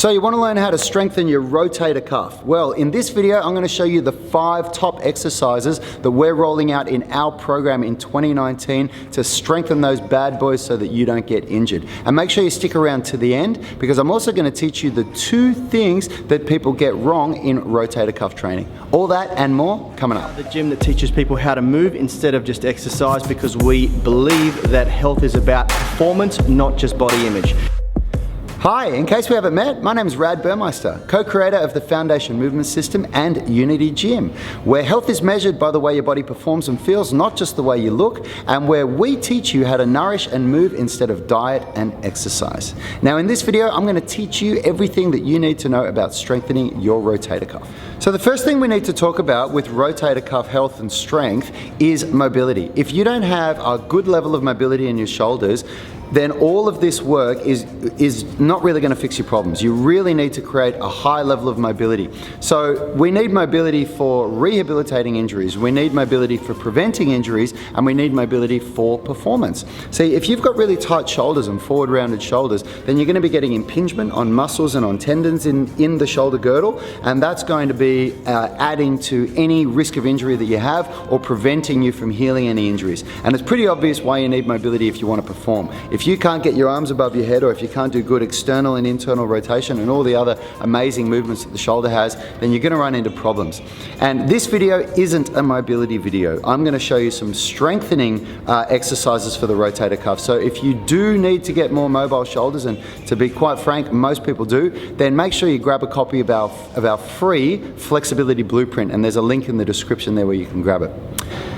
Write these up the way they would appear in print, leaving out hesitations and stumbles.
So you want to learn how to strengthen your rotator cuff? Well, in this video, I'm going to show you the 5 top exercises that we're rolling out in our program in 2019 to strengthen those bad boys so that you don't get injured. And make sure you stick around to the end, because I'm also going to teach you the 2 things that people get wrong in rotator cuff training. All that and more coming up. The gym that teaches people how to move instead of just exercise, because we believe that health is about performance, not just body image. Hi, in case we haven't met, my name is Rad Burmeister, co-creator of the Foundation Movement System and Unity Gym, where health is measured by the way your body performs and feels, not just the way you look, and where we teach you how to nourish and move instead of diet and exercise. Now in this video, I'm going to teach you everything that you need to know about strengthening your rotator cuff. So the first thing we need to talk about with rotator cuff health and strength is mobility. If you don't have a good level of mobility in your shoulders, then all of this work is not really going to fix your problems. You really need to create a high level of mobility. So we need mobility for rehabilitating injuries, we need mobility for preventing injuries, and we need mobility for performance. See, if you've got really tight shoulders and forward rounded shoulders, then you're going to be getting impingement on muscles and on tendons in the shoulder girdle, and that's going to be adding to any risk of injury that you have or preventing you from healing any injuries. And it's pretty obvious why you need mobility if you want to perform. If you can't get your arms above your head, or if you can't do good external and internal rotation and all the other amazing movements that the shoulder has, then you're going to run into problems. And this video isn't a mobility video. I'm going to show you some strengthening exercises for the rotator cuff. So if you do need to get more mobile shoulders, and to be quite frank, most people do, then make sure you grab a copy of our free flexibility blueprint, and there's a link in the description there where you can grab it.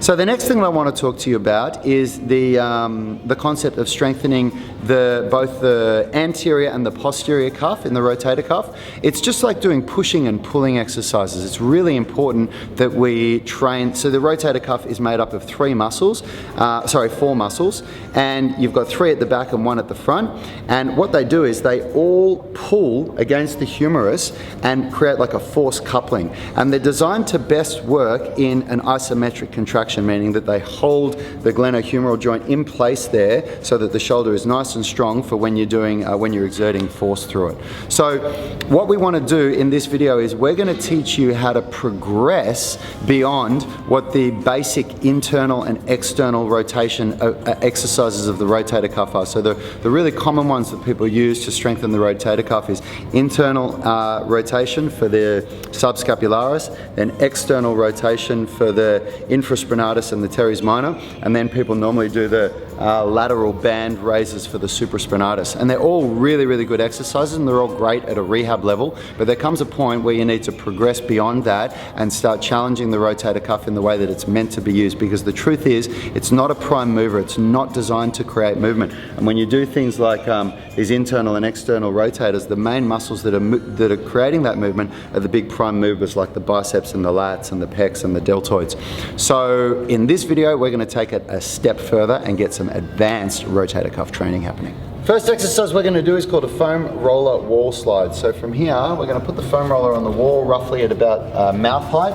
So the next thing I want to talk to you about is the concept of strengthening both the anterior and the posterior cuff in the rotator cuff. It's just like doing pushing and pulling exercises. It's really important that we train. So the rotator cuff is made up of 4 muscles, and you've got 3 at the back and 1 at the front. And what they do is they all pull against the humerus and create like a force coupling. And they're designed to best work in an isometric contraction, meaning that they hold the glenohumeral joint in place there so that the shoulder is nice and strong for when you're exerting force through it. So what we want to do in this video is we're going to teach you how to progress beyond what the basic internal and external rotation exercises of the rotator cuff are. So the really common ones that people use to strengthen the rotator cuff is internal rotation for the subscapularis, then external rotation for the infraspinatus and the teres minor, and then people normally do the lateral band raises for the supraspinatus. And they're all really, really good exercises, and they're all great at a rehab level, but there comes a point where you need to progress beyond that and start challenging the rotator cuff in the way that it's meant to be used, because the truth is, it's not a prime mover. It's not designed to create movement. And when you do things like these internal and external rotators, the main muscles that are creating that movement are the big prime movers, like the biceps and the lats and the pecs and the deltoids. So in this video, we're going to take it a step further and get some advanced rotator cuff training happening. First exercise we're going to do is called a foam roller wall slide. So from here, we're going to put the foam roller on the wall roughly at about mouth height,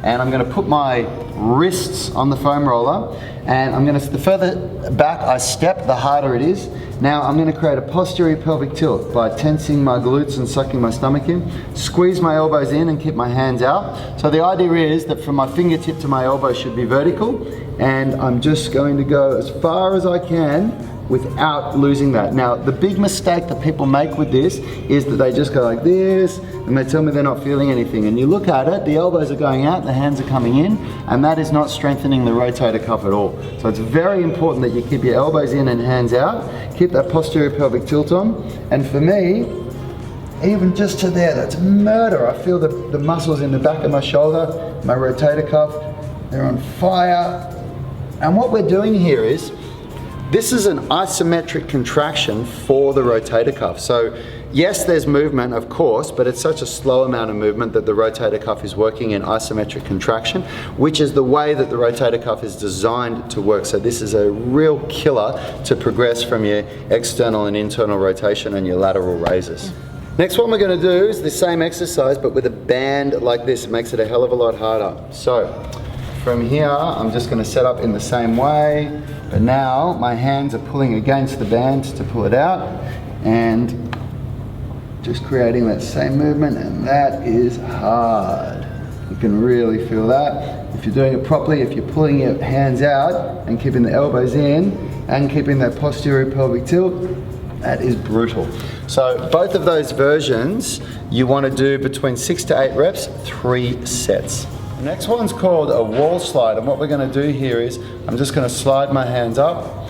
and I'm going to put my wrists on the foam roller, and I'm going to, the further back I step, the harder it is. Now I'm going to create a posterior pelvic tilt by tensing my glutes and sucking my stomach in, squeeze my elbows in and keep my hands out. So the idea is that from my fingertip to my elbow should be vertical, and I'm just going to go as far as I can without losing that. Now, the big mistake that people make with this is that they just go like this, and they tell me they're not feeling anything. And you look at it, the elbows are going out, the hands are coming in, and that is not strengthening the rotator cuff at all. So it's very important that you keep your elbows in and hands out, keep that posterior pelvic tilt on. And for me, even just to there, that's murder. I feel the muscles in the back of my shoulder, my rotator cuff, they're on fire. And what we're doing here is, this is an isometric contraction for the rotator cuff. So yes, there's movement, of course, but it's such a slow amount of movement that the rotator cuff is working in isometric contraction, which is the way that the rotator cuff is designed to work. So this is a real killer to progress from your external and internal rotation and your lateral raises. Next one we're going to do is the same exercise, but with a band like this. It makes it a hell of a lot harder. So from here, I'm just going to set up in the same way, but now my hands are pulling against the band to pull it out, and just creating that same movement, and that is hard. You can really feel that. If you're doing it properly, if you're pulling your hands out and keeping the elbows in and keeping that posterior pelvic tilt, that is brutal. So both of those versions, you want to do between 6 to 8 reps, 3 sets. The next one's called a wall slide, and what we're going to do here is I'm just going to slide my hands up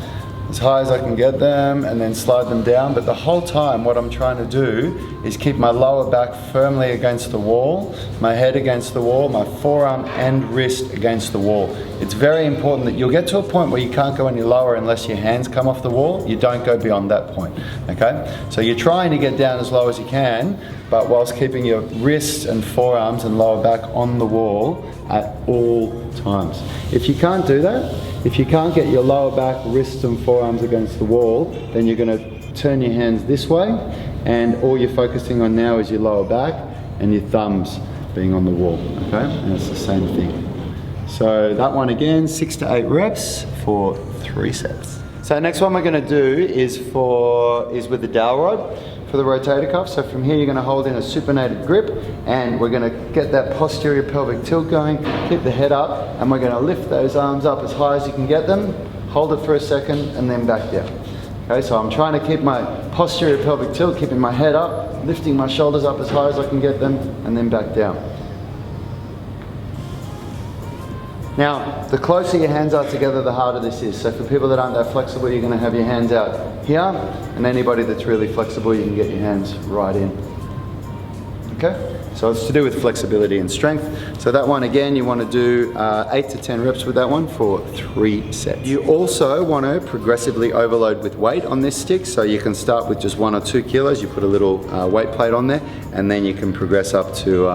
as high as I can get them and then slide them down, but the whole time what I'm trying to do is keep my lower back firmly against the wall, my head against the wall, my forearm and wrist against the wall. It's very important that you'll get to a point where you can't go any lower unless your hands come off the wall. You don't go beyond that point, okay? So you're trying to get down as low as you can, but whilst keeping your wrists and forearms and lower back on the wall at all times. If you can't do that, if you can't get your lower back, wrists and forearms against the wall, then you're going to turn your hands this way, and all you're focusing on now is your lower back and your thumbs being on the wall, okay? And it's the same thing. So that one again, 6 to 8 reps for 3 sets. So next one we're going to do is with the dowel rod for the rotator cuff. So from here you're going to hold in a supinated grip, and we're going to get that posterior pelvic tilt going, keep the head up, and we're going to lift those arms up as high as you can get them, hold it for a second and then back down. Okay, so I'm trying to keep my posterior pelvic tilt, keeping my head up, lifting my shoulders up as high as I can get them, and then back down. Now, the closer your hands are together, the harder this is. So for people that aren't that flexible, you're going to have your hands out here, and anybody that's really flexible, you can get your hands right in. Okay? So it's to do with flexibility and strength. So that one again, you want to do 8 to 10 reps with that one for 3 sets. You also want to progressively overload with weight on this stick. So you can start with just 1 or 2 kilos. You put a little weight plate on there, and then you can progress up to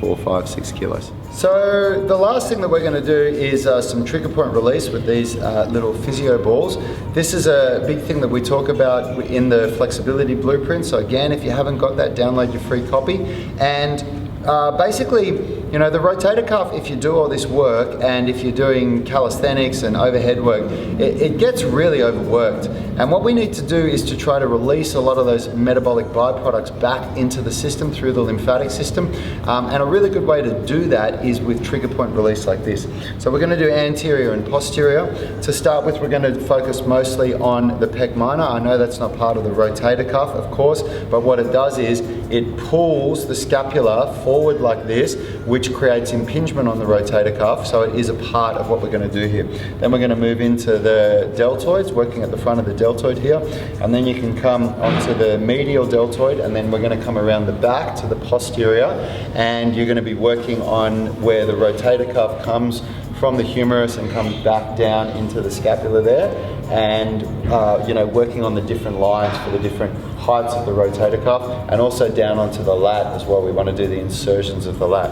4, 5, 6 kilos. So the last thing that we're going to do is some trigger point release with these little physio balls. This is a big thing that we talk about in the flexibility blueprint. So again, if you haven't got that, download your free copy. And basically, the rotator cuff, if you do all this work and if you're doing calisthenics and overhead work, it gets really overworked. And what we need to do is to try to release a lot of those metabolic byproducts back into the system through the lymphatic system. And a really good way to do that is with trigger point release like this. So we're going to do anterior and posterior. To start with, we're going to focus mostly on the pec minor. I know that's not part of the rotator cuff, of course, but what it does is it pulls the scapula forward like this, which creates impingement on the rotator cuff, so it is a part of what we're going to do here. Then we're going to move into the deltoids, working at the front of the deltoid here, and then you can come onto the medial deltoid, and then we're going to come around the back to the posterior, and you're going to be working on where the rotator cuff comes from the humerus and comes back down into the scapula there, and working on the different lines for the different heights of the rotator cuff, and also down onto the lat as well. We want to do the insertions of the lat.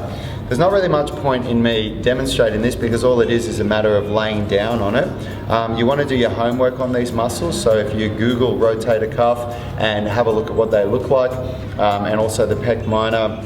There's not really much point in me demonstrating this because all it is a matter of laying down on it. You want to do your homework on these muscles, so if you Google rotator cuff and have a look at what they look like, and also the pec minor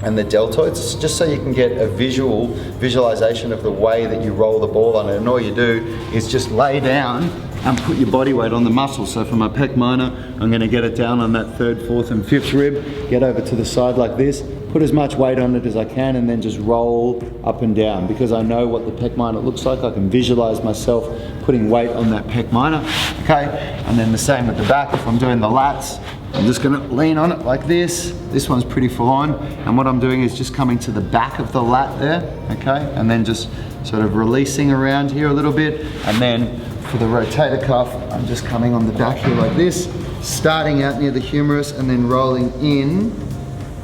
and the deltoids, just so you can get a visualization of the way that you roll the ball on it. And all you do is just lay down and put your body weight on the muscle. So for my pec minor, I'm going to get it down on that 3rd, 4th and 5th rib, get over to the side like this, put as much weight on it as I can, and then just roll up and down. Because I know what the pec minor looks like, I can visualize myself putting weight on that pec minor. Okay, and then the same with the back. If I'm doing the lats, I'm just going to lean on it like this. This one's pretty full on, and what I'm doing is just coming to the back of the lat there, okay, and then just sort of releasing around here a little bit, and then for the rotator cuff, I'm just coming on the back here like this, starting out near the humerus and then rolling in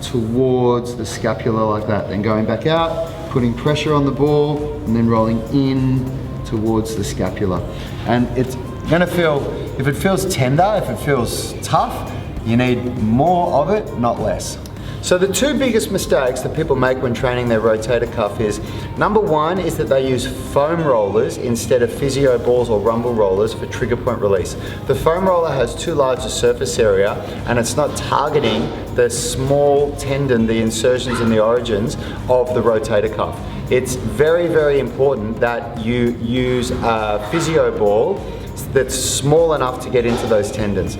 towards the scapula like that, then going back out, putting pressure on the ball, and then rolling in towards the scapula. And it's gonna feel, if it feels tender, if it feels tough, you need more of it, not less. So the 2 biggest mistakes that people make when training their rotator cuff is, number 1 is that they use foam rollers instead of physio balls or rumble rollers for trigger point release. The foam roller has too large a surface area, and it's not targeting the small tendon, the insertions and the origins of the rotator cuff. It's very, very important that you use a physio ball that's small enough to get into those tendons.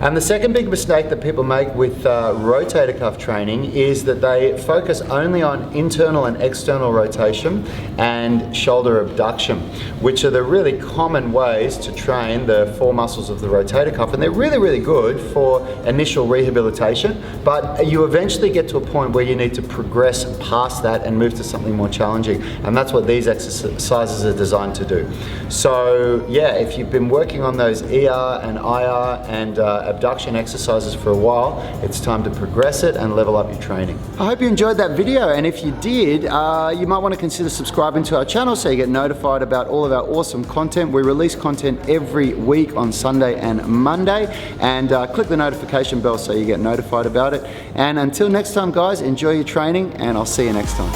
And the second big mistake that people make with rotator cuff training is that they focus only on internal and external rotation and shoulder abduction, which are the really common ways to train the 4 muscles of the rotator cuff. And they're really, really good for initial rehabilitation, but you eventually get to a point where you need to progress past that and move to something more challenging. And that's what these exercises are designed to do. So yeah, if you've been working on those ER and IR and abduction exercises for a while, it's time to progress it and level up your training. I hope you enjoyed that video, and if you did, you might want to consider subscribing to our channel so you get notified about all of our awesome content. We release content every week on Sunday and Monday, and click the notification bell so you get notified about it. And until next time guys, enjoy your training, and I'll see you next time.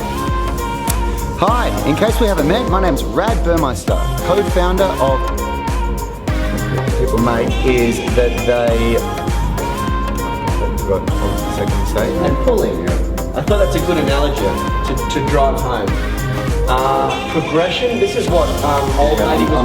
Hi, in case we haven't met, my name's Rad Burmeister, co-founder of people make is that they And pulling. I thought that's a good analogy to drive home. Progression, this is what old lady was